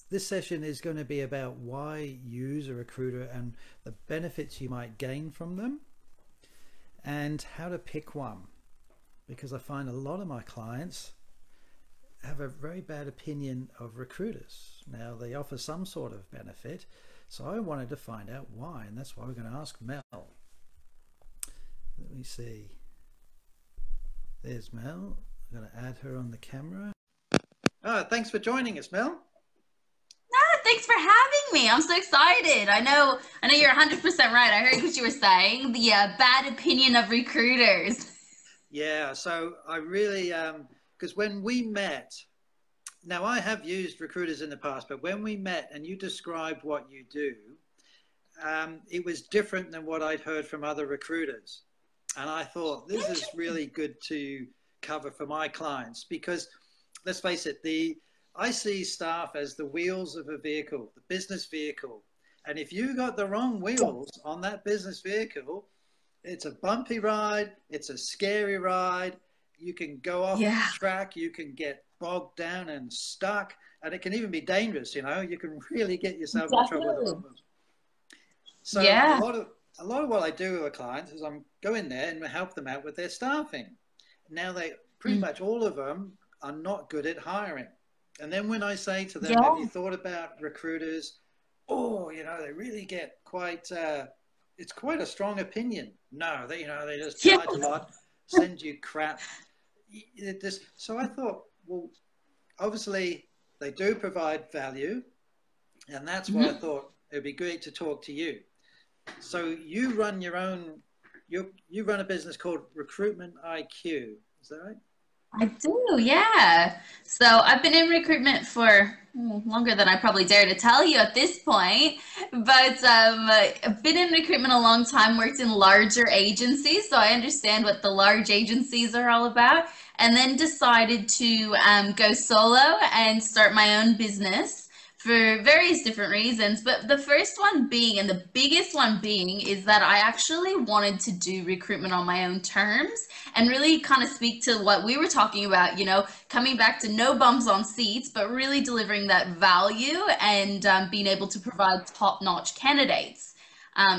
this session is going to be about why use a recruiter and the benefits you might gain from them, and how to pick one, because I find a lot of my clients have a very bad opinion of recruiters. Now, they offer some sort of benefit, so I wanted to find out why, and that's why we're going to ask Mel. Let me see. There's Mel. I'm going to add her on the camera. Oh, thanks for joining us, Mel. Thanks for having me. I'm so excited. I know you're 100% right. I heard what you were saying. The bad opinion of recruiters. Yeah, so I really, because when we met, now I have used recruiters in the past, but when we met and you described what you do, it was different than what I'd heard from other recruiters. And I thought, this is really good to cover for my clients, because let's face it, I see staff as the wheels of a vehicle, the business vehicle. And if you got the wrong wheels on that business vehicle, it's a bumpy ride, it's a scary ride. You can go off track, you can get bogged down and stuck, and it can even be dangerous, you know, you can really get yourself in trouble with the wrong wheels. So a lot of what I do with clients is I'm go in there and help them out with their staffing. Now they pretty much all of them are not good at hiring. And then when I say to them, have you thought about recruiters? Oh, you know, they really get quite, it's quite a strong opinion. No, they, you know, they just charge a lot, send you crap. So I thought, well, obviously they do provide value. And that's why I thought it'd be great to talk to you. So you run your own, you run a business called Recruitment IQ. Is that right? I do, yeah. So I've been in recruitment for longer than I probably dare to tell you at this point. But I've been in recruitment a long time, worked in larger agencies, so I understand what the large agencies are all about. And then decided to go solo and start my own business for various different reasons. But the first one being, and the biggest one being, is that I actually wanted to do recruitment on my own terms and really kind of speak to what we were talking about, you know, coming back to no bums on seats, but really delivering that value and being able to provide top-notch candidates.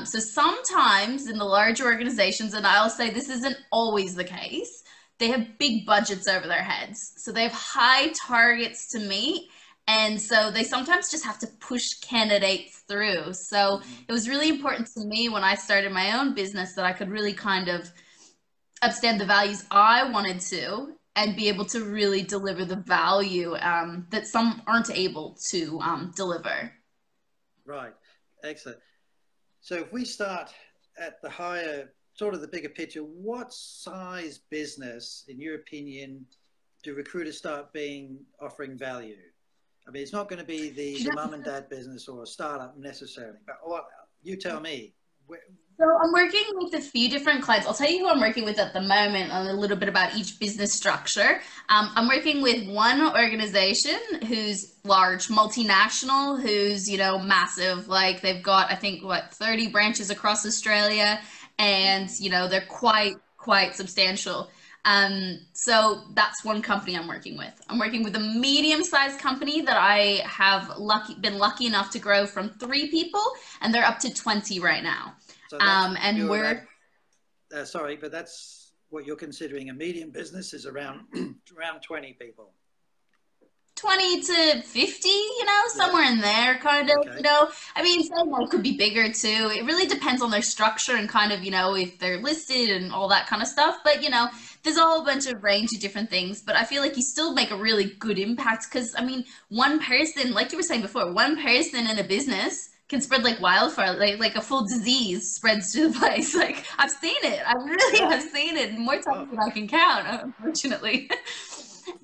So sometimes in the larger organizations, and I'll say this isn't always the case, they have big budgets over their heads. So they have high targets to meet. And so they sometimes just have to push candidates through. So it was really important to me when I started my own business that I could really kind of understand the values I wanted to and be able to really deliver the value that some aren't able to deliver. Right. Excellent. So if we start at the higher, sort of the bigger picture, what size business, in your opinion, do recruiters start offering value? I mean, it's not going to be the mum and dad business or a startup necessarily, but you tell me. So I'm working with a few different clients. I'll tell you who I'm working with at the moment and a little bit about each business structure. I'm working with one organization who's large, multinational, who's, you know, massive. Like they've got, I think, 30 branches across Australia, and, you know, they're quite substantial. So that's one company I'm working with. I'm working with a medium-sized company that I have been lucky enough to grow from 3 people, and they're up to 20 right now. So and we're sorry, but that's what you're considering a medium business is around around 20 people. 20 to 50, you know, somewhere in there, kind of, you know. I mean, some could be bigger too. It really depends on their structure and kind of, you know, if they're listed and all that kind of stuff. But, you know, there's a whole bunch of range of different things. But I feel like you still make a really good impact because, I mean, one person, like you were saying before, one person in a business can spread like wildfire, like a full disease spreads to the place. Like I've seen it. I really have seen it more times than I can count, unfortunately.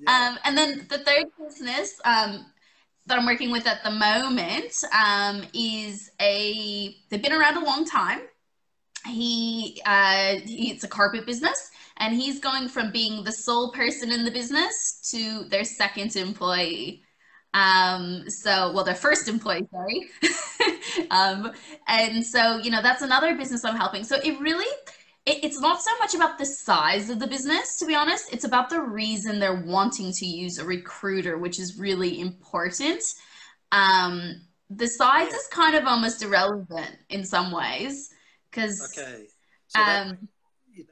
And then the third business that I'm working with at the moment they've been around a long time. It's a carpet business, and he's going from being the sole person in the business to their second employee. Their first employee, sorry. And so, you know, that's another business I'm helping. So it's not so much about the size of the business, to be honest. It's about the reason they're wanting to use a recruiter, which is really important. The size Yeah. is kind of almost irrelevant in some ways because Okay. So that um,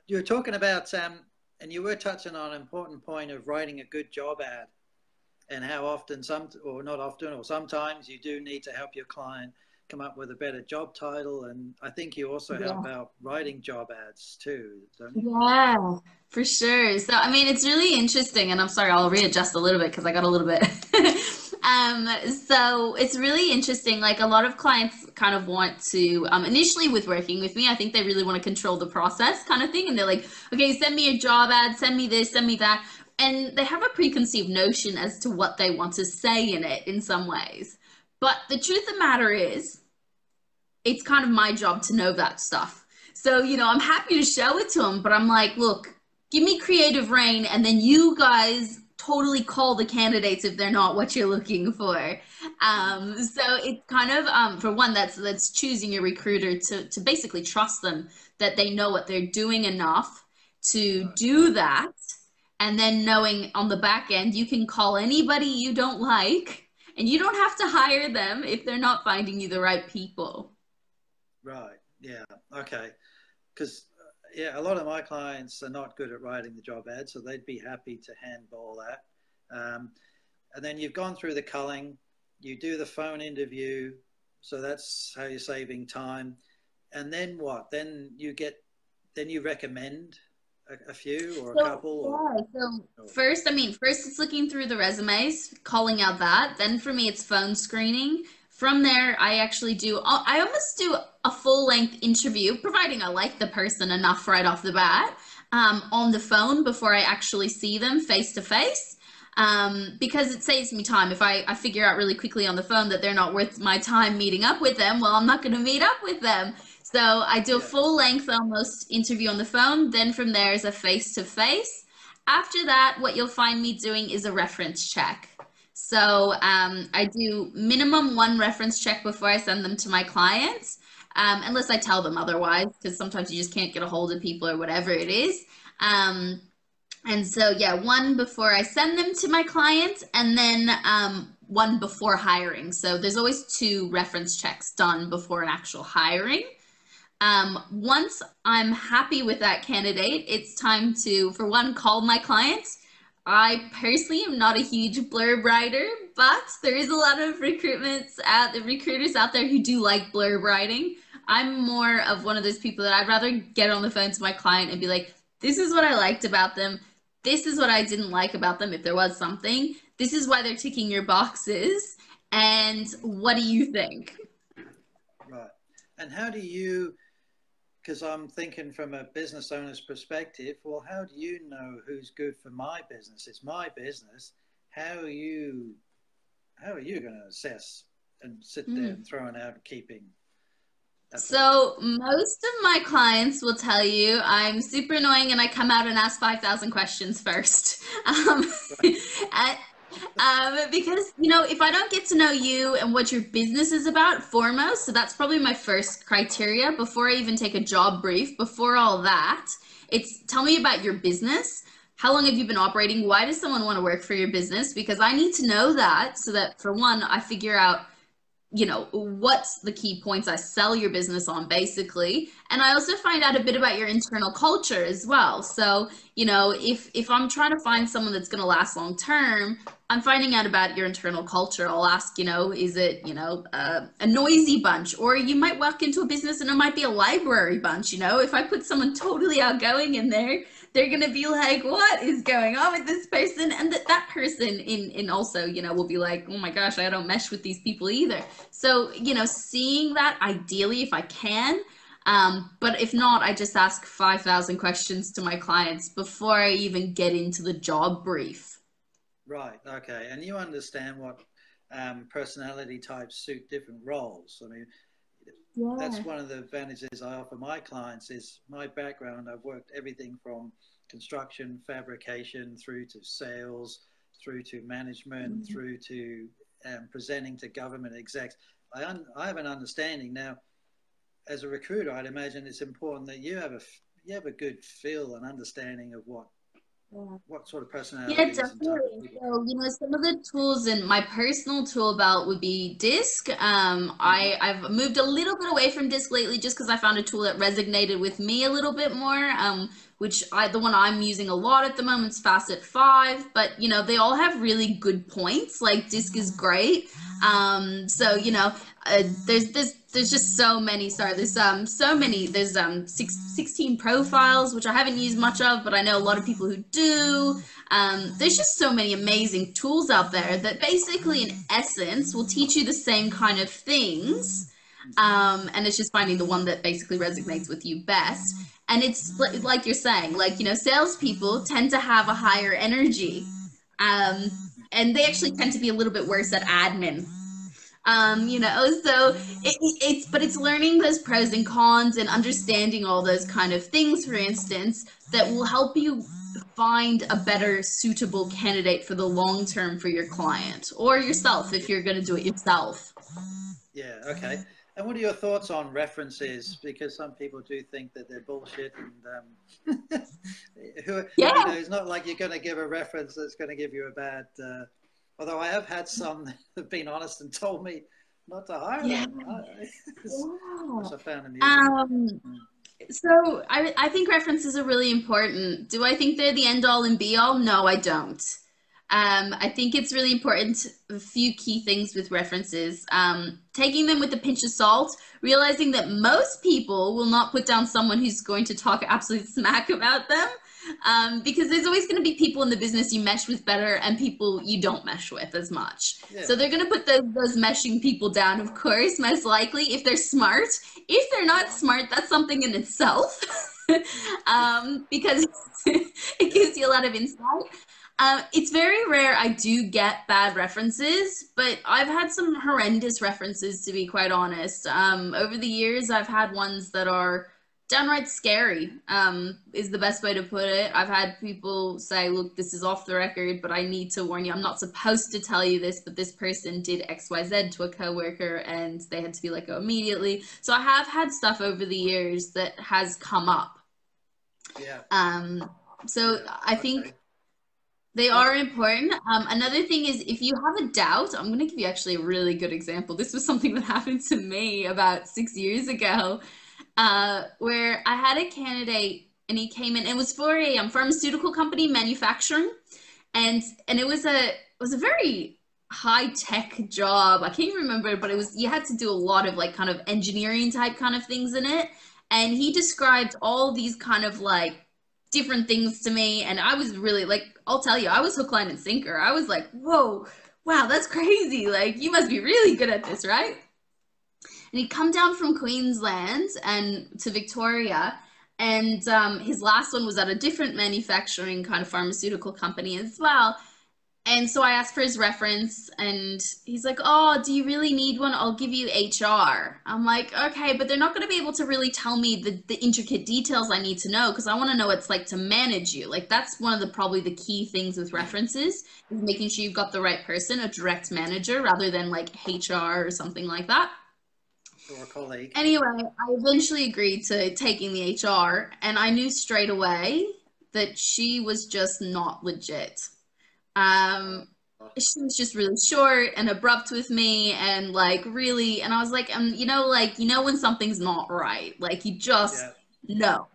you're talking about, and you were touching on an important point of writing a good job ad, and how often or not often, or sometimes you do need to help your client come up with a better job title. And I think you also yeah. help out writing job ads too, don't you? Yeah, for sure. So, I mean, it's really interesting, and I'm sorry, I'll readjust a little bit because I got a little bit. So it's really interesting. Like a lot of clients kind of want to, initially with working with me, I think they really want to control the process kind of thing. And they're like, okay, send me a job ad, send me this, send me that. And they have a preconceived notion as to what they want to say in it in some ways. But the truth of the matter is, it's kind of my job to know that stuff. So, I'm happy to show it to them, but I'm like, look, give me creative reign, and then you guys totally call the candidates if they're not what you're looking for. So it's kind of, for one, that's choosing your recruiter to basically trust them that they know what they're doing enough to Right. do that. And then knowing on the back end, you can call anybody you don't like, and you don't have to hire them if they're not finding you the right people. Right. Yeah. Okay. Because yeah, a lot of my clients are not good at writing the job ad, so they'd be happy to handball that. And then you've gone through the culling, you do the phone interview, so that's how you're saving time. And then what? Then you recommend a few or a So couple yeah, so or first, I mean, first it's looking through the resumes, calling out that. Then for me, it's phone screening. From there, I actually I almost do a full length interview, providing I like the person enough right off the bat, on the phone before I actually see them face to face. Because it saves me time. If I figure out really quickly on the phone that they're not worth my time meeting up with them, well, I'm not going to meet up with them. So I do a yeah. full length almost interview on the phone. Then from there is a face to face. After that, what you'll find me doing is a reference check. So I do minimum one reference check before I send them to my clients, unless I tell them otherwise, because sometimes you just can't get a hold of people or whatever it is. Um, and so, yeah, one before I send them to my clients, and then one before hiring. So there's always two reference checks done before an actual hiring. Once I'm happy with that candidate, it's time to, for one, call my clients. I personally am not a huge blurb writer, but there is a lot of recruiters out there who do like blurb writing. I'm more of one of those people that I'd rather get on the phone to my client and be like, this is what I liked about them. This is what I didn't like about them, if there was something. This is why they're ticking your boxes. And what do you think? Right. And how do you, because I'm thinking from a business owner's perspective, well, how do you know who's good for my business? It's my business. How are you how are you going to assess and sit there Hmm. and throwing out keeping efforts? So most of my clients will tell you I'm super annoying and I come out and ask 5,000 questions first. Right. and, because, if I don't get to know you and what your business is about foremost, so that's probably my first criteria before I even take a job brief, before all that, it's tell me about your business. How long have you been operating? Why does someone want to work for your business? Because I need to know that so that for one, I figure out what's the key points I sell your business on, basically. And I also find out a bit about your internal culture as well. So, if I'm trying to find someone that's going to last long term, I'm finding out about your internal culture. I'll ask, is it, a noisy bunch? Or you might walk into a business and it might be a library bunch. If I put someone totally outgoing in there, they're going to be like, what is going on with this person? And that person in also, will be like, oh my gosh, I don't mesh with these people either. So, seeing that ideally if I can, but if not, I just ask 5,000 questions to my clients before I even get into the job brief. Right. Okay. And you understand what personality types suit different roles. I mean, that's Yeah. one of the advantages I offer my clients is my background. I've worked everything from construction, fabrication, through to sales, through to management, Mhm. through to presenting to government execs. I have an understanding now. As a recruiter, I'd imagine it's important that you have a good feel and understanding of what What sort of Yeah, personalities and type of definitely. people? So, some of the tools in my personal tool belt would be Disc. Hmm. I've moved a little bit away from Disc lately just because I found a tool that resonated with me a little bit more. The one I'm using a lot at the moment is Facet 5, but they all have really good points. Like Disc is great. So, there's just so many. Sorry, there's so many. There's 16 profiles, which I haven't used much of, but I know a lot of people who do. There's just so many amazing tools out there that basically, in essence, will teach you the same kind of things. And it's just finding the one that basically resonates with you best. And it's like you're saying, salespeople tend to have a higher energy. Um, and they actually tend to be a little bit worse at admin. So it's learning those pros and cons and understanding all those kind of things, for instance, that will help you find a better suitable candidate for the long term for your client or yourself if you're going to do it yourself. Yeah, okay. And what are your thoughts on references? Because some people do think that they're bullshit, and Yeah. it's not like you're going to give a reference that's going to give you a bad. Although I have had some that have been honest and told me not to hire Yeah. them, Yeah. which I found amusing. Um, so I think references are really important. Do I think they're the end all and be all? No, I don't. I think it's really important. A few key things with references. Taking them with a pinch of salt, realizing that most people will not put down someone who's going to talk absolute smack about them. Because there's always going to be people in the business you mesh with better and people you don't mesh with as much. Yeah. So they're going to put those meshing people down, of course, most likely, if they're smart. If they're not smart, that's something in itself. Because it gives you a lot of insight. It's very rare I do get bad references, but I've had some horrendous references, to be quite honest. Over the years, I've had ones that are downright scary, is the best way to put it. I've had people say, look, this is off the record, but I need to warn you. I'm not supposed to tell you this, but this person did XYZ to a coworker and they had to be let go immediately. So I have had stuff over the years that has come up. Yeah. So Yeah. I think they are important. Another thing is if you have a doubt, I'm going to give you actually a really good example. This was something that happened to me about 6 years ago, where I had a candidate and he came in. It was for a pharmaceutical company manufacturing, and it was a very high tech job. I can't remember, but you had to do a lot of like kind of engineering type kind of things in it. And he described all these kind of like different things to me, and I was really like, I'll tell you, I was hook, line, and sinker. I was like, whoa, wow, that's crazy. Like, you must be really good at this, right? And he'd come down from Queensland and to Victoria, and his last one was at a different manufacturing kind of pharmaceutical company as well. And so I asked for his reference, and he's like, oh, do you really need one? I'll give you HR. I'm like, okay, but they're not going to be able to really tell me the intricate details I need to know because I want to know what it's like to manage you. Like, that's one of probably the key things with references is making sure you've got the right person, a direct manager, rather than like HR or something like that. Or a colleague. Anyway, I eventually agreed to taking the HR, and I knew straight away that she was just not legit. Um, she was just really short and abrupt with me and like really, and I was like, when something's not right, like you just know.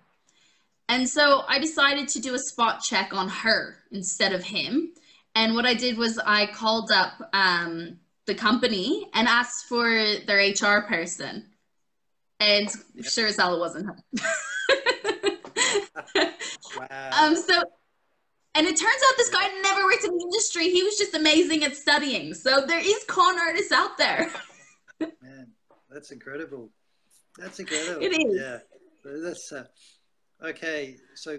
And so I decided to do a spot check on her instead of him. And what I did was I called up the company and asked for their HR person. And sure as hell it wasn't her. Wow. And it turns out this guy never worked in the industry. He was just amazing at studying. So there is con artists out there. Man, that's incredible. That's incredible. It is. Yeah. That's okay. So,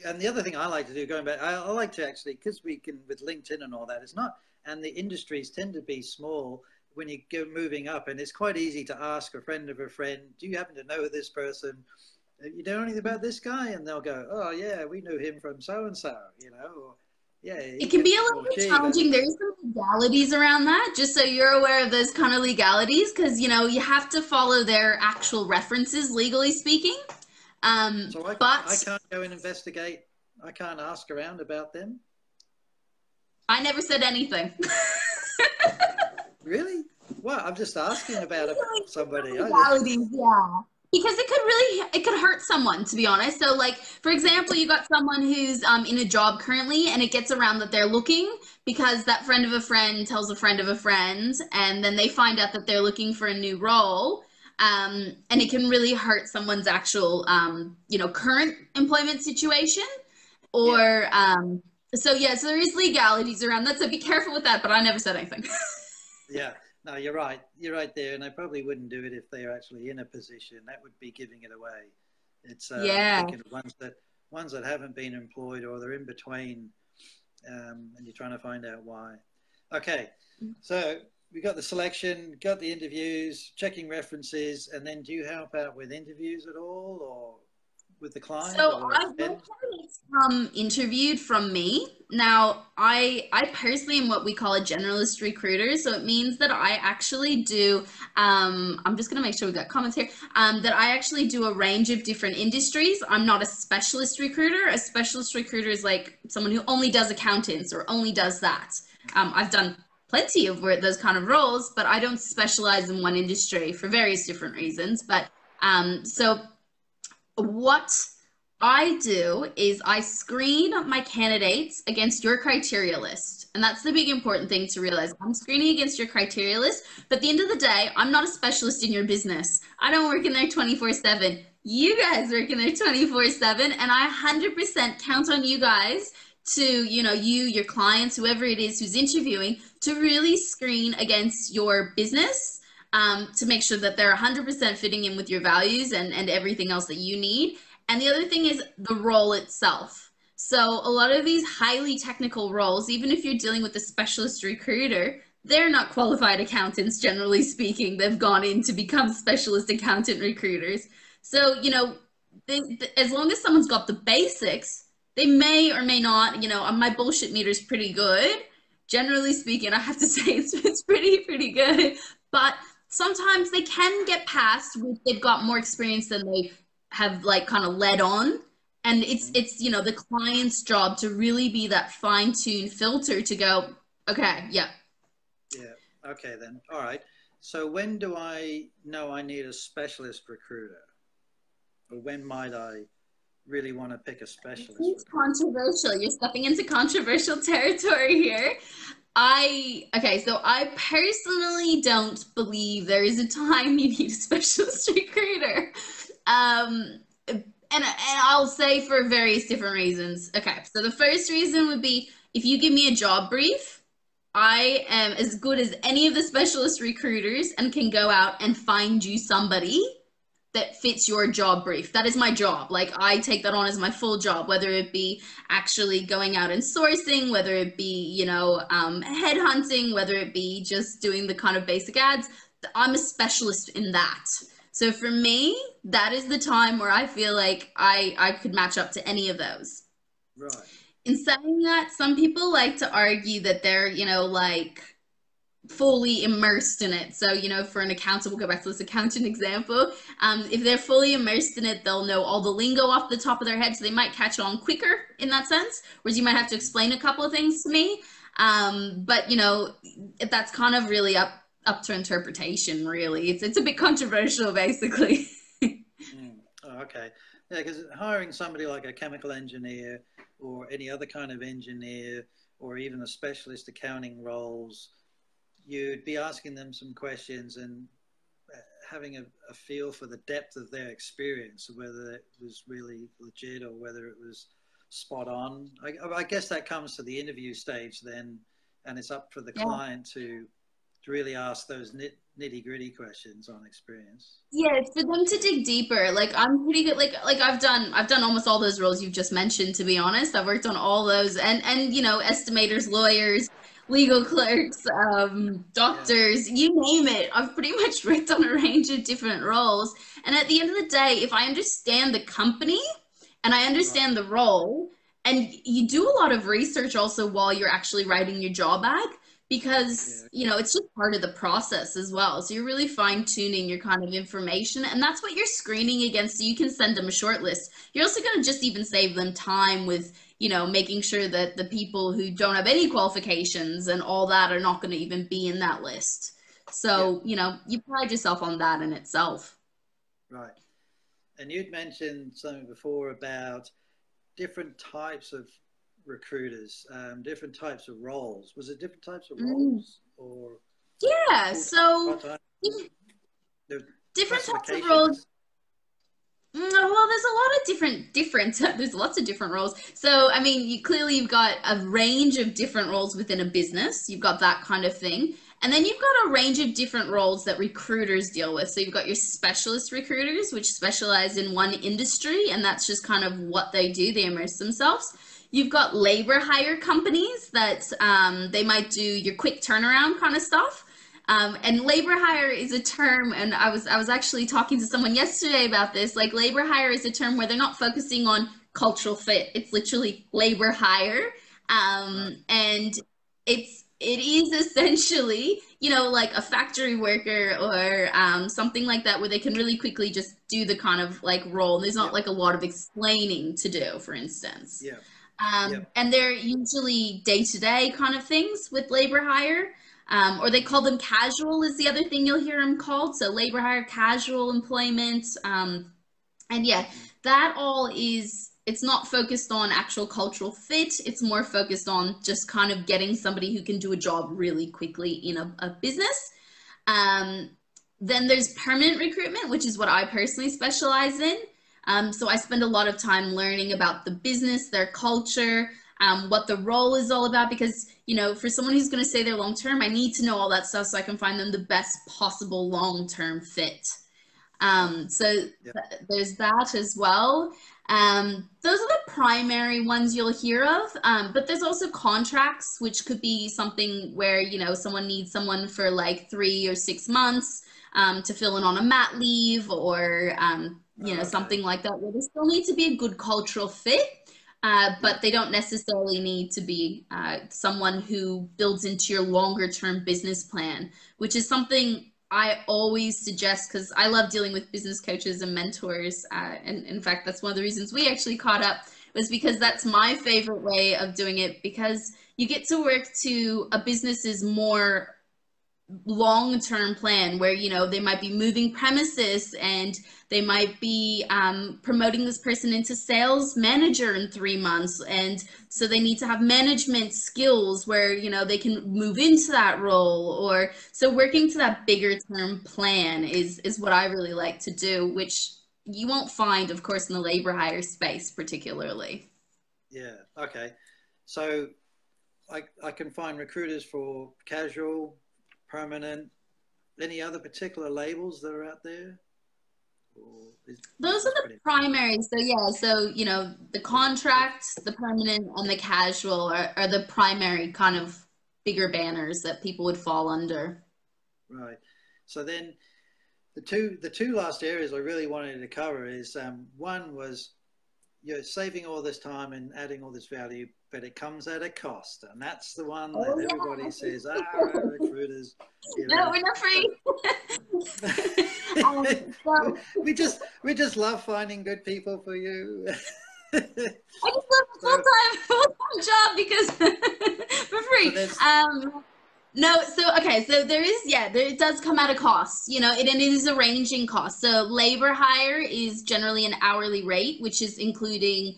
and the other thing I like to do, going back, I like to actually, because we can, with LinkedIn and all that, it's not, and the industries tend to be small when you go moving up, and it's quite easy to ask a friend of a friend, do you happen to know this person? You know anything about this guy? And they'll go, oh yeah, we knew him from so-and-so, or, yeah. It can be a little bit challenging. There's some legalities around that, just so you're aware of those kind of legalities, because, you have to follow their actual references, legally speaking. So I can't go and investigate I can't ask around about them? I never said anything. Really? Well, I'm just asking about somebody. I just, Legalities, yeah. Because it could hurt someone, to be honest. So like, for example, you got someone who's in a job currently and it gets around that they're looking because that friend of a friend tells a friend of a friend, and then they find out that they're looking for a new role. And it can really hurt someone's actual current employment situation. yeah, Or so yeah, so there is legalities around that. So be careful with that, but I never said anything. yeah. No, you're right. You're right there. And they probably wouldn't do it if they're actually in a position. That would be giving it away. It's I'm Yeah. thinking of ones that haven't been employed or they're in between, and you're trying to find out why. Okay, so we got the selection, got the interviews, checking references, and then do you help out with interviews at all, or with the client, So or I've had interviewed from me. Now, I personally am what we call a generalist recruiter. So it means that I actually do. I'm just gonna make sure we got comments here. That I actually do a range of different industries. I'm not a specialist recruiter. A specialist recruiter is like someone who only does accountants or only does that. I've done plenty of those kind of roles, but I don't specialize in one industry for various different reasons. But so what I do is I screen my candidates against your criteria list. And that's the big important thing to realize. I'm screening against your criteria list, but at the end of the day, I'm not a specialist in your business. I don't work in there 24/7. You guys work in there 24/7, and I 100% count on you guys to, your clients, whoever it is who's interviewing, to really screen against your business, to make sure that they're 100% fitting in with your values and everything else that you need. And the other thing is the role itself. So a lot of these highly technical roles, even if you're dealing with a specialist recruiter, they're not qualified accountants, generally speaking. They've gone in to become specialist accountant recruiters. So, as long as someone's got the basics, they may or may not, my bullshit meter is pretty good. Generally speaking, I have to say it's pretty good. But sometimes they can get past if they've got more experience than they have like kind of led on. And it's the client's job to really be that fine-tuned filter to go, okay, yeah. yeah, okay then, all right. So when do I know I need a specialist recruiter, or when might I really want to pick a specialist It's recruiter? controversial. You're stepping into controversial territory here. So I personally don't believe there is a time you need a specialist recruiter. And I'll say for various different reasons. Okay, so the first reason would be if you give me a job brief, I am as good as any of the specialist recruiters and can go out and find you somebody that fits your job brief. That is my job. Like I take that on as my full job, whether it be actually going out and sourcing, whether it be, headhunting, whether it be just doing the kind of basic ads. I'm a specialist in that. So for me, that is the time where I feel like I could match up to any of those. Right. In saying that, some people like to argue that they're, like fully immersed in it. So, for an accountant, we'll go back to this accountant example. If they're fully immersed in it, they'll know all the lingo off the top of their head, so they might catch on quicker in that sense, whereas you might have to explain a couple of things to me. But, that's kind of really up to interpretation, really. It's a bit controversial, basically. Oh, okay. Yeah, because hiring somebody like a chemical engineer or any other kind of engineer or even a specialist accounting roles, you'd be asking them some questions and having a feel for the depth of their experience, whether it was really legit or whether it was spot on. I guess that comes to the interview stage then, and it's up for the Yeah. client to really ask those nitty gritty questions on experience. Yeah, for them to dig deeper. Like I'm pretty good. Like I've done almost all those roles you've just mentioned. To be honest, I've worked on all those, and estimators, lawyers, legal clerks, Yeah, doctors, you name it. I've pretty much worked on a range of different roles. And at the end of the day, if I understand the company and I right. understand the role, and you do a lot of research also while you're actually writing your job ad, because, you know, it's just part of the process as well. So you're really fine tuning your kind of information, and that's what you're screening against. So you can send them a short list. You're also going to just even save them time with, you know, making sure that the people who don't have any qualifications and all that are not going to even be in that list. So, you know, you pride yourself on that in itself. Right. And you'd mentioned something before about different types of recruiters, different types of roles. Was it different types of roles or Yeah, so different types of roles. Well, there's a lot of different there's lots of different roles. So, I mean, you've got a range of different roles within a business. You've got that kind of thing. And then you've got a range of different roles that recruiters deal with. So you've got your specialist recruiters, which specialize in one industry, and that's just kind of what they do. They immerse themselves. You've got labor hire companies that they might do your quick turnaround kind of stuff. And labor hire is a term, and I was actually talking to someone yesterday about this. Like, labor hire is a term where they're not focusing on cultural fit. It's literally labor hire, and it is essentially, you know, like a factory worker or something like that, where they can really quickly just do the kind of like role. There's not like a lot of explaining to do, for instance. And they're usually day-to-day kind of things with labor hire. Or they call them casual is the other thing you'll hear them called. So labor hire, casual employment. And yeah, that all is, it's not focused on actual cultural fit. It's more focused on just kind of getting somebody who can do a job really quickly in a business. Then there's permanent recruitment, which is what I personally specialize in. So I spend a lot of time learning about the business, their culture, what the role is all about, because, you know, for someone who's going to stay there long term, I need to know all that stuff so I can find them the best possible long-term fit. There's that as well. Those are the primary ones you'll hear of, but there's also contracts, which could be something where, you know, someone needs someone for like 3 or 6 months to fill in on a mat leave, or you know, something like that, where there still needs to be a good cultural fit. But they don't necessarily need to be someone who builds into your longer term business plan, which is something I always suggest, because I love dealing with business coaches and mentors. And in fact, that's one of the reasons we actually caught up, was because that's my favorite way of doing it, because you get to work to a business's more long-term plan, where, you know, they might be moving premises, and they might be promoting this person into sales manager in 3 months, and so they need to have management skills where, you know, they can move into that role. Or so working to that bigger term plan is what I really like to do, which you won't find, of course, in the labor hire space particularly. Okay, so I can find recruiters for casual, permanent. Any other particular labels that are out there? Those are the primary. So you know, the contract, the permanent, and the casual are the primary kind of bigger banners that people would fall under. Right. So then the two last areas I really wanted to cover is one was, you're saving all this time and adding all this value, but it comes at a cost, and that's the one that everybody says, recruiters. No, we're not free. We just love finding good people for you. I just love a full-time job because for free. So it does come at a cost, you know, and it is a ranging cost. So labor hire is generally an hourly rate, which is including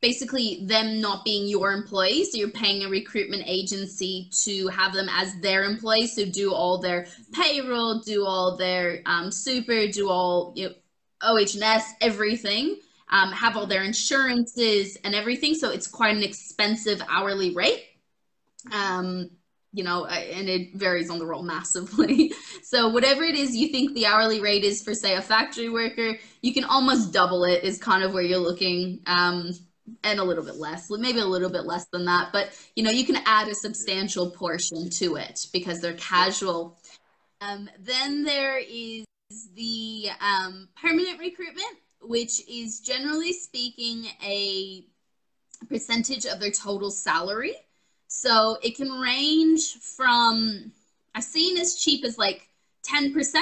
basically them not being your employees. So you're paying a recruitment agency to have them as their employees, so do all their payroll, do all their super, do all, you know, OH&S, everything, have all their insurances and everything. So it's quite an expensive hourly rate. You know, and it varies on the role massively. So whatever it is you think the hourly rate is for, say, a factory worker, you can almost double it is kind of where you're looking, and a little bit less, maybe a little bit less than that. But, you know, you can add a substantial portion to it because they're casual. Then there is the permanent recruitment, which is generally speaking a percentage of their total salary. So it can range from, I've seen as cheap as like 10%,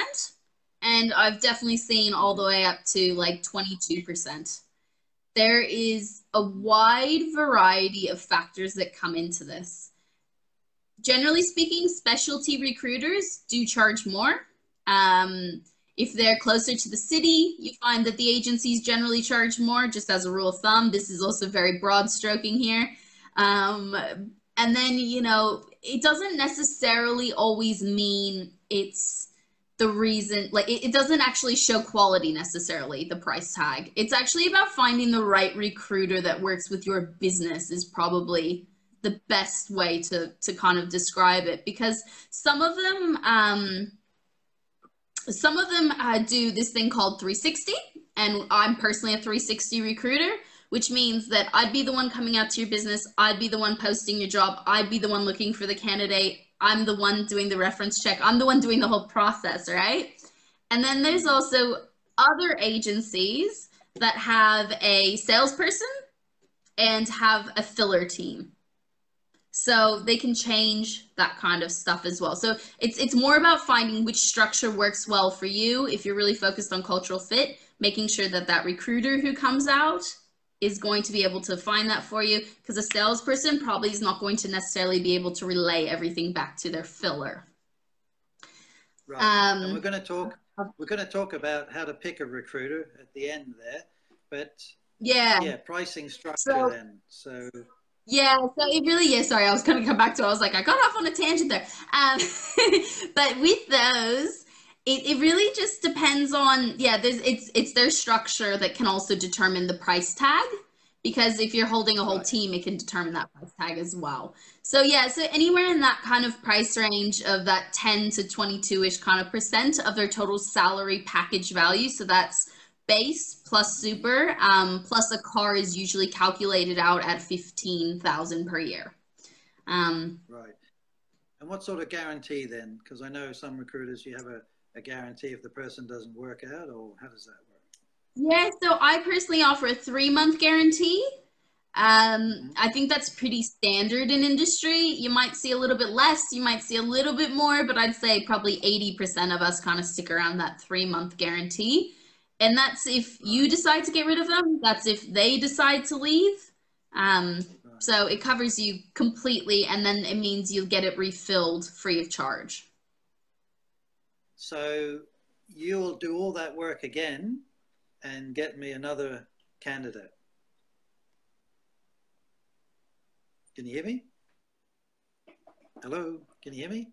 and I've definitely seen all the way up to like 22%. There is a wide variety of factors that come into this. Generally speaking, specialty recruiters do charge more. If they're closer to the city, you find that the agencies generally charge more, just as a rule of thumb. This is also very broad stroking here. And then, you know, it doesn't necessarily always mean it's the reason, like, it doesn't actually show quality necessarily, the price tag. It's actually about finding the right recruiter that works with your business, is probably the best way to kind of describe it, because some of them do this thing called 360, and I'm personally a 360 recruiter, which means that I'd be the one coming out to your business, I'd be the one posting your job, I'd be the one looking for the candidate, I'm the one doing the reference check, I'm the one doing the whole process, right? And then there's also other agencies that have a salesperson and have a filler team. So they can change that kind of stuff as well. So it's more about finding which structure works well for you. If you're really focused on cultural fit, making sure that that recruiter who comes out is going to be able to find that for you, because a salesperson probably is not going to necessarily be able to relay everything back to their filler. Right. And we're going to talk about how to pick a recruiter at the end there, but yeah, pricing structure then. So yeah, so it really is. Sorry, I was going to come back to it. I was like, I got off on a tangent there. But with those, it really just depends on, yeah, it's their structure that can also determine the price tag. Because if you're holding a whole team, it can determine that price tag as well. So yeah, so anywhere in that kind of price range of that 10 to 22-ish kind of percent of their total salary package value. So that's base plus super, plus a car is usually calculated out at $15,000 per year. Right. And what sort of guarantee then? Because I know some recruiters, you have a guarantee if the person doesn't work out, or how does that work? Yeah, so I personally offer a 3-month guarantee. I think that's pretty standard in industry. You might see a little bit less, you might see a little bit more, but I'd say probably 80% of us kind of stick around that 3-month guarantee. And that's if you decide to get rid of them. That's if they decide to leave. So it covers you completely, and then it means you'll get it refilled free of charge. So you'll do all that work again and get me another candidate. Can you hear me? Hello? Can you hear me?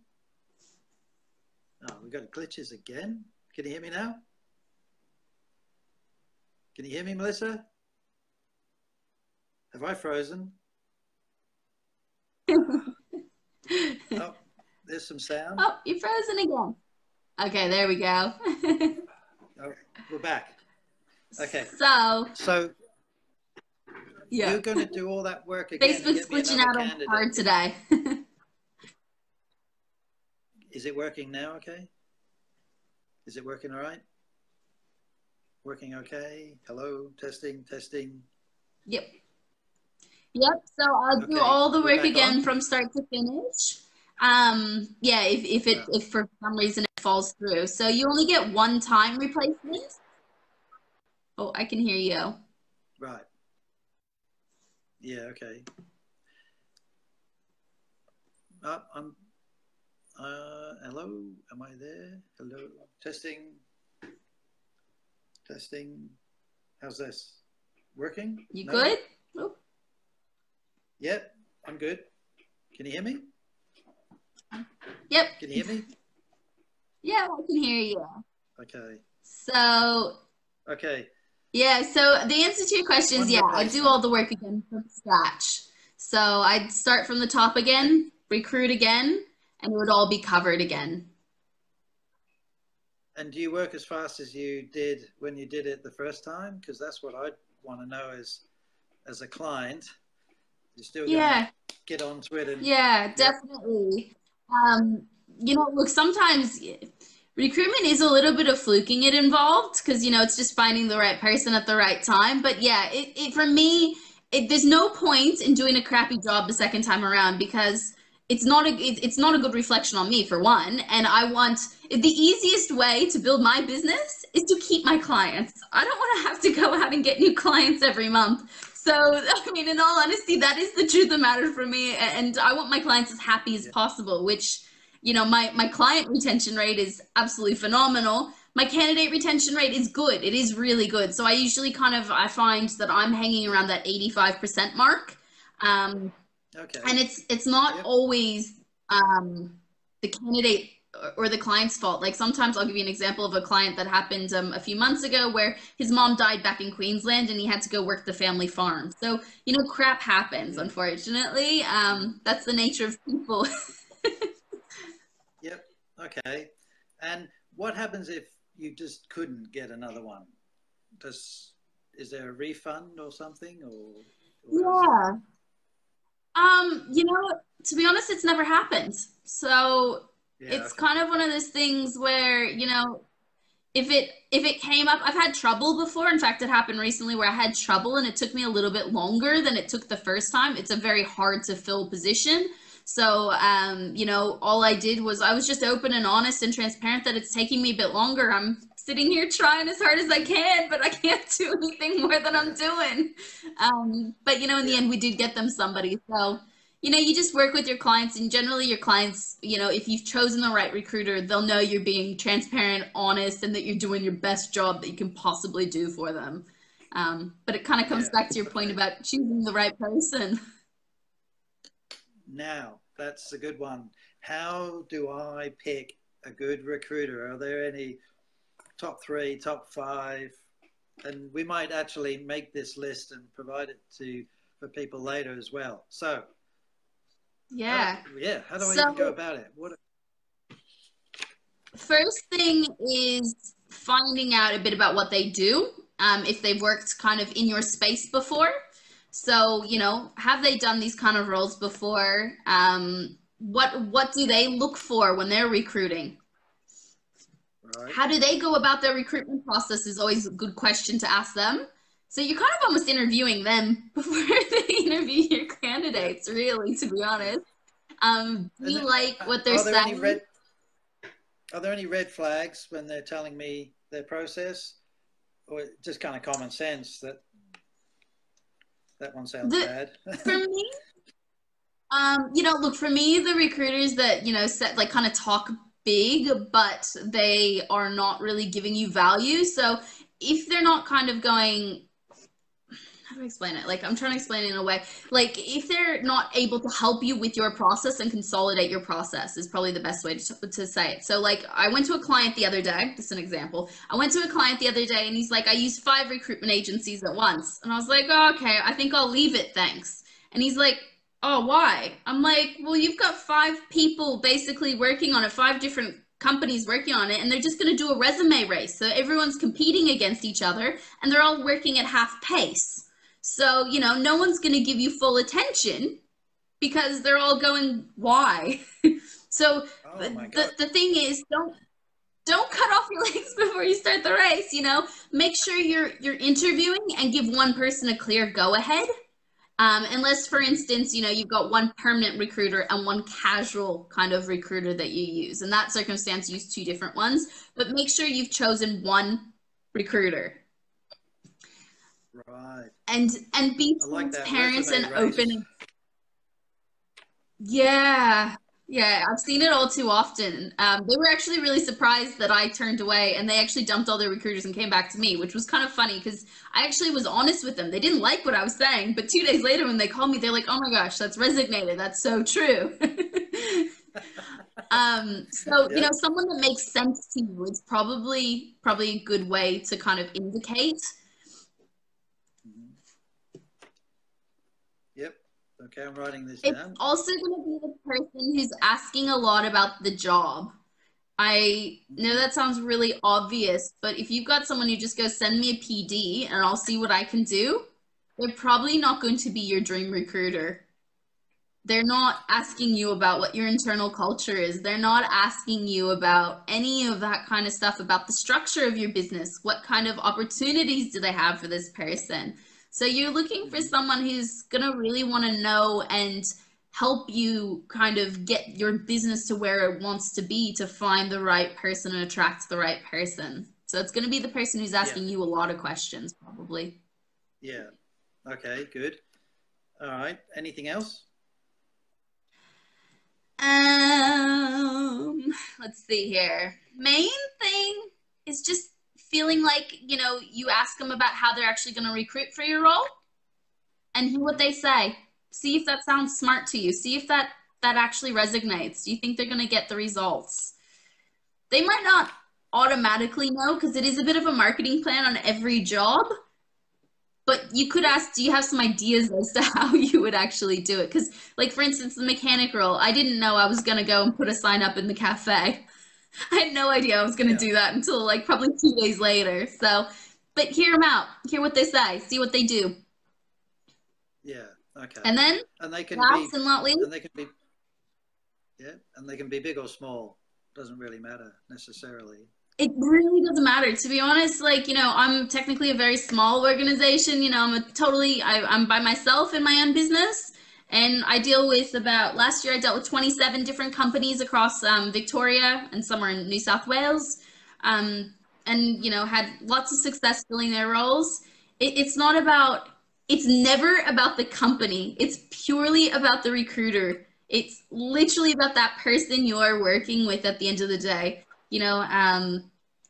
Oh, we got glitches again. Can you hear me now? Can you hear me, Melissa? Have I frozen? Oh, there's some sound. Oh, you're frozen again. Okay, there we go. Oh, we're back. Okay. So yeah, you're going to do all that work again. Facebook's glitching out on hard today. Is it working now? Okay. Is it working all right? Working okay? Hello, testing. Yep. So I'll do all the work again from start to finish. Yeah, if for some reason it falls through. So you only get one-time replacement. Oh, I can hear you. Right. Yeah, okay. Hello, am I there? Hello, testing. How's this? Working? You good? Oh. Yep, I'm good. Can you hear me? Yep. Can you hear me? Yeah, I can hear you. Okay. So. Okay. Yeah, so the answer to your question is, yeah, I do all the work again from scratch. So I'd start from the top again, recruit again, and it would all be covered again. And do you work as fast as you did when you did it the first time? Because that's what I want to know as a client. You're still going to get onto it. And, yeah, definitely. You know, look, sometimes recruitment is a little bit of fluking it involved, because, you know, it's just finding the right person at the right time. But yeah, for me, there's no point in doing a crappy job the second time around, because it's not a good reflection on me, for one. And I want the easiest way to build my business is to keep my clients. I don't want to have to go out and get new clients every month. So, I mean, in all honesty, that is the truth of the matter for me. And I want my clients as happy as possible, which, my client retention rate is absolutely phenomenal. My candidate retention rate is good. It is really good. So I usually I find that I'm hanging around that 85% mark. Okay. And it's not always the candidate or the client's fault. Like, sometimes I'll give you an example of a client that happened a few months ago, where his mom died back in Queensland and he had to go work the family farm. So, crap happens, unfortunately. That's the nature of people. Yep. Okay. And what happens if you just couldn't get another one? Is there a refund or something, or Yeah. To be honest, it's never happened. So it's okay. kind of one of those things where, if it came up, I've had trouble before. In fact, it happened recently where I had trouble and it took me a little bit longer than it took the first time. It's a very hard to fill position. So, all I did was I was just open and honest and transparent that it's taking me a bit longer. I'm sitting here trying as hard as I can, but I can't do anything more than I'm doing. But, in the end, we did get them somebody. So, you just work with your clients, and generally your clients, if you've chosen the right recruiter, they'll know you're being transparent, honest, and that you're doing your best job that you can possibly do for them. But it kind of comes back to your point about choosing the right person. Now, that's a good one. How do I pick a good recruiter? Are there any top 3, top 5? And we might actually make this list and provide it for people later as well. So, yeah. How do I even go about it? First thing is finding out a bit about what they do. If they've worked kind of in your space before. So, have they done these kind of roles before? What do they look for when they're recruiting? Right. How do they go about their recruitment process is always a good question to ask them. So you're kind of almost interviewing them before they interview your candidates, really, to be honest. Do you like what they're saying? Are there any red flags when they're telling me their process? Or just kind of common sense that one sounds bad? For me, look, for me, the recruiters that, kind of talk big, but they are not really giving you value. So if they're not kind of going, how do I explain it? Like, I'm trying to explain it in a way, like, if they're not able to help you with your process and consolidate your process is probably the best way to say it. So, like, I went to a client the other day, just an example. I went to a client the other day and he's like, I used 5 recruitment agencies at once. And I was like, oh, okay, I think I'll leave it, thanks. And he's like, oh, why? I'm like, well, you've got 5 people basically working on it, 5 different companies working on it, and they're just going to do a resume race. So everyone's competing against each other and they're all working at half pace. So, no one's going to give you full attention because they're all going, why? So the thing is, don't cut off your legs before you start the race, Make sure you're interviewing and give one person a clear go-ahead. Unless, for instance, you've got one permanent recruiter and one casual kind of recruiter that you use. In that circumstance, use 2 different ones, but make sure you've chosen one recruiter. Right. And be transparent and open. Yeah. Yeah, I've seen it all too often. They were actually really surprised that I turned away, and they actually dumped all their recruiters and came back to me, which was kind of funny because I actually was honest with them. They didn't like what I was saying, but 2 days later when they called me, they're like, oh my gosh, that's resonated. That's so true. Someone that makes sense to you is probably a good way to kind of indicate. Yep. Okay, I'm writing this down. It's also going to be the person who's asking a lot about the job. I know that sounds really obvious, but if you've got someone who just goes, send me a PD and I'll see what I can do, they're probably not going to be your dream recruiter. They're not asking you about what your internal culture is. They're not asking you about any of that kind of stuff, about the structure of your business. What kind of opportunities do they have for this person? So you're looking for Mm-hmm. someone who's gonna really want to know and help you kind of get your business to where it wants to be to find the right person and attract the right person. So it's gonna be the person who's Yeah. asking you a lot of questions, probably. Yeah. Okay, good. All right. Anything else? Um, let's see here. Main thing is just feeling like, you ask them about how they're actually going to recruit for your role and hear what Mm-hmm. they say. See if that sounds smart to you. See if that actually resonates. Do you think they're going to get the results? They might not automatically know because it is a bit of a marketing plan on every job, but you could ask, do you have some ideas as to how you would actually do it? Because, like, for instance, the mechanic role, I didn't know I was going to go and put a sign up in the cafe. I had no idea I was going to Yeah. do that until, like, probably 2 days later. So, but hear them out, hear what they say, see what they do. Yeah. Okay. And then, And they can be, last and not least, and they can be, yeah, and they can be big or small. Doesn't really matter necessarily. it really doesn't matter, to be honest. Like, I'm technically a very small organization. I'm by myself in my own business, and I deal with last year I dealt with 27 different companies across Victoria and somewhere in New South Wales, um, and had lots of success filling their roles. It's not about, it's never about the company. It's purely about the recruiter. It's literally about that person you are working with at the end of the day.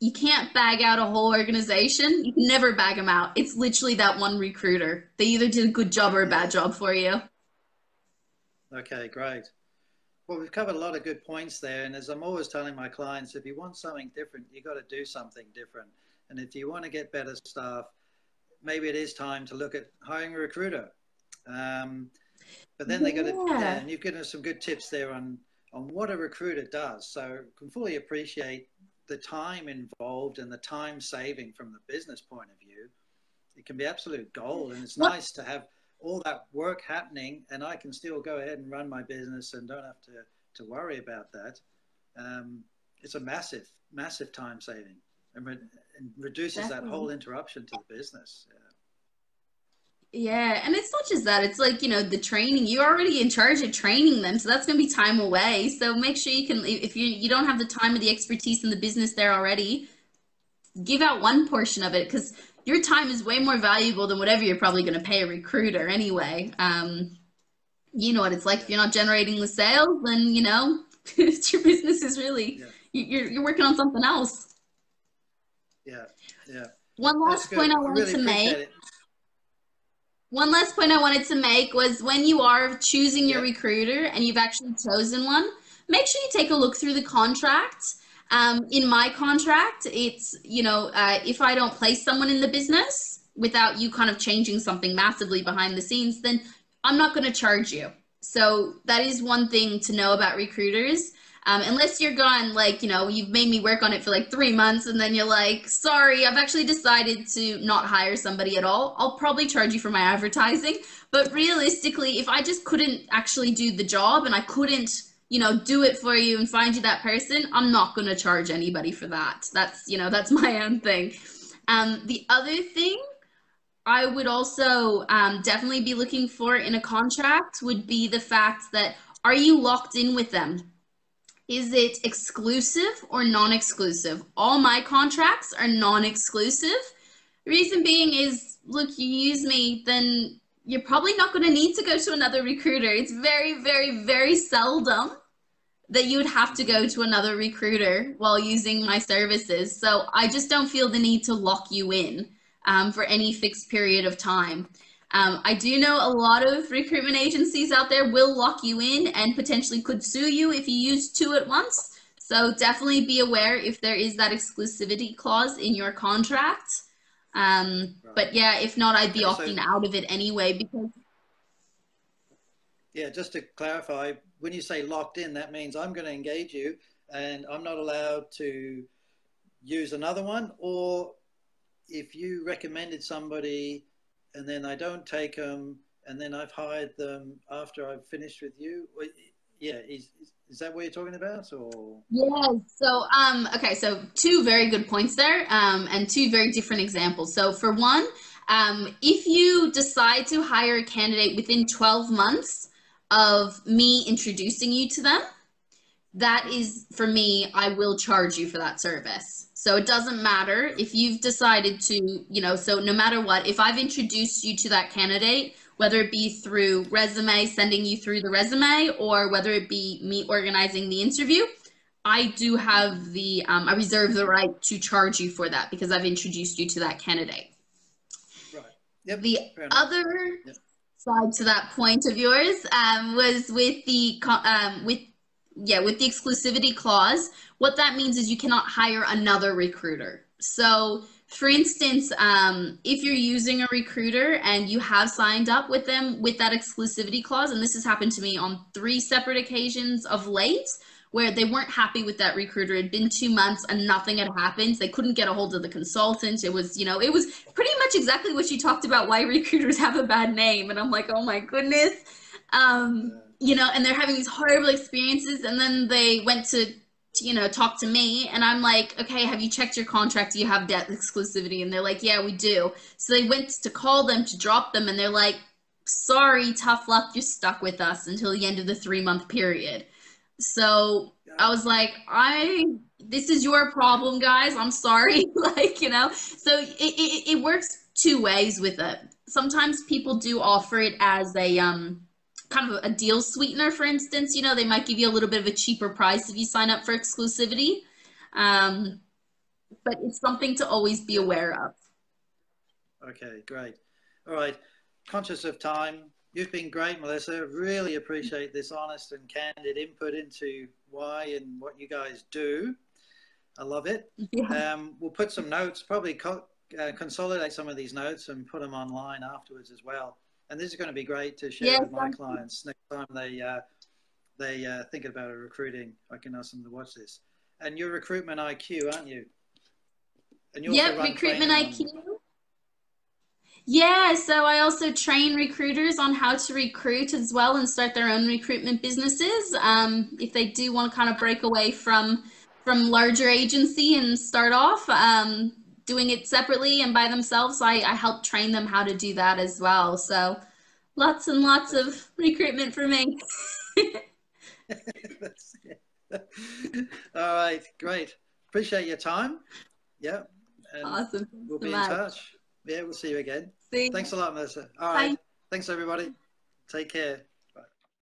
You can't bag out a whole organization. You can never bag them out. It's literally that one recruiter. They either did a good job or a bad Yeah. job for you. Okay, great. Well, we've covered a lot of good points there. And as I'm always telling my clients, if you want something different, you got to do something different. And if you want to get better staff, maybe it is time to look at hiring a recruiter. Um, but then they got to, yeah, Yeah. and you've given us some good tips there on what a recruiter does. So I can fully appreciate the time involved and the time saving from the business point of view. It can be absolute gold, and it's What? nice to have all that work happening, and I can still go ahead and run my business and don't have to worry about that. It's a massive, massive time saving, and reduces that whole Definitely. interruption to the business. Yeah, and it's not just that. It's like, the training. You're already in charge of training them, so that's going to be time away. So make sure you can, if you don't have the time or the expertise in the business there already, give out one portion of it because your time is way more valuable than whatever you're probably going to pay a recruiter anyway. You know what it's like. Yeah, If you're not generating the sales, then your business is really, yeah, you're working on something else. yeah, yeah. One That's last point good. I I wanted really to make. appreciate it. One last point I wanted to make was when you are choosing your Yeah, recruiter and you've actually chosen one, make sure you take a look through the contract. In my contract, it's, if I don't place someone in the business without you kind of changing something massively behind the scenes, then I'm not going to charge you. So that is one thing to know about recruiters. Unless you're gone, like, you've made me work on it for like 3 months and then you're like, sorry, I've actually decided to not hire somebody at all. I'll probably charge you for my advertising. But realistically, if I just couldn't actually do the job and I couldn't, do it for you and find you that person, I'm not going to charge anybody for that. That's my own thing. The other thing I would also definitely be looking for in a contract would be the fact that, are you locked in with them? Is it exclusive or non-exclusive? All my contracts are non-exclusive. Reason being is, look, you use me, then you're probably not going to need to go to another recruiter. It's very, very, very seldom that you would have to hmm go to another recruiter while using my services. So I just don't feel the need to lock you in for any fixed period of time. I do know a lot of recruitment agencies out there will lock you in and potentially could sue you if you use two at once. So definitely be aware if there is that exclusivity clause in your contract. right. But yeah, if not, I'd be Okay, so opting out of it anyway because yeah, just to clarify, when you say locked in, that means I'm going to engage you, and I'm not allowed to use another one, or if you recommended somebody and then I don't take them and then I've hired them after I've finished with you, yeah, is that what you're talking about? Or yeah, so okay, so two very good points there, and two very different examples. So for one, If you decide to hire a candidate within 12 months of me introducing you to them, that is, for me, I will charge you for that service. So it doesn't matter if you've decided to, you know, so no matter what, if I've introduced you to that candidate, whether it be through resume, sending you through the resume, or whether it be me organizing the interview, I do have I reserve the right to charge you for that because I've introduced you to that candidate. Right. Yep. The other side to that point of yours was with the with the exclusivity clause. What that means is you cannot hire another recruiter. So, for instance, if you're using a recruiter and you have signed up with them with that exclusivity clause, and this has happened to me on 3 separate occasions of late, where they weren't happy with that recruiter. It had been 2 months and nothing had happened. They couldn't get a hold of the consultant. It was, you know, it was pretty much exactly what you talked about, why recruiters have a bad name. And I'm like, oh my goodness. You know, and they're having these horrible experiences. And then they went to, you know, talk to me. And I'm like, okay, have you checked your contract? Do you have debt exclusivity? And they're like, yeah, we do. So they went to call them to drop them. And they're like, sorry, tough luck. You're stuck with us until the end of the 3-month period. So I was like, this is your problem, guys. I'm sorry. Like, you know, so it works 2 ways with it. Sometimes people do offer it as a, kind of a deal sweetener, for instance. You know, they might give you a little bit of a cheaper price if you sign up for exclusivity. But it's something to always be aware of. Okay, great. All right. Conscious of time. You've been great, Melissa. Really appreciate this honest and candid input into why and what you guys do. I love it. Yeah. We'll put some notes, probably consolidate some of these notes and put them online afterwards as well. And this is going to be great to share with my clients next time they think about a recruiting. I can ask them to watch this. And you're Recruitment IQ, aren't you? And you also run Recruitment IQ. Yeah, so I also train recruiters on how to recruit as well and start their own recruitment businesses. If they do want to kind of break away from larger agency and start off doing it separately and by themselves, I help train them how to do that as well. So lots and lots of recruitment for me. All right, great. Appreciate your time. Yeah. And awesome. We'll be in touch. Yeah, we'll see you again. Thanks a lot, Melissa. All right. Bye. Thanks, everybody. Take care.